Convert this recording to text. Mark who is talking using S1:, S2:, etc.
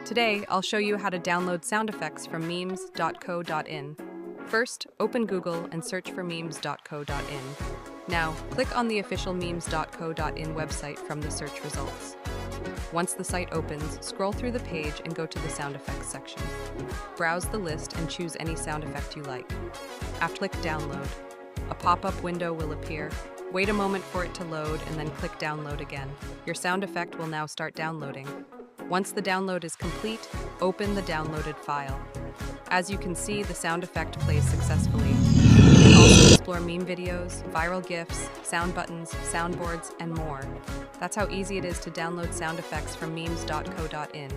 S1: Today, I'll show you how to download sound effects from memes.co.in. First, open Google and search for memes.co.in. Now, click on the official memes.co.in website from the search results. Once the site opens, scroll through the page and go to the sound effects section. Browse the list and choose any sound effect you like. After click download, a pop-up window will appear. Wait a moment for it to load and then click download again. Your sound effect will now start downloading. Once the download is complete, open the downloaded file. As you can see, the sound effect plays successfully. You can also explore meme videos, viral GIFs, sound buttons, soundboards, and more. That's how easy it is to download sound effects from memes.co.in.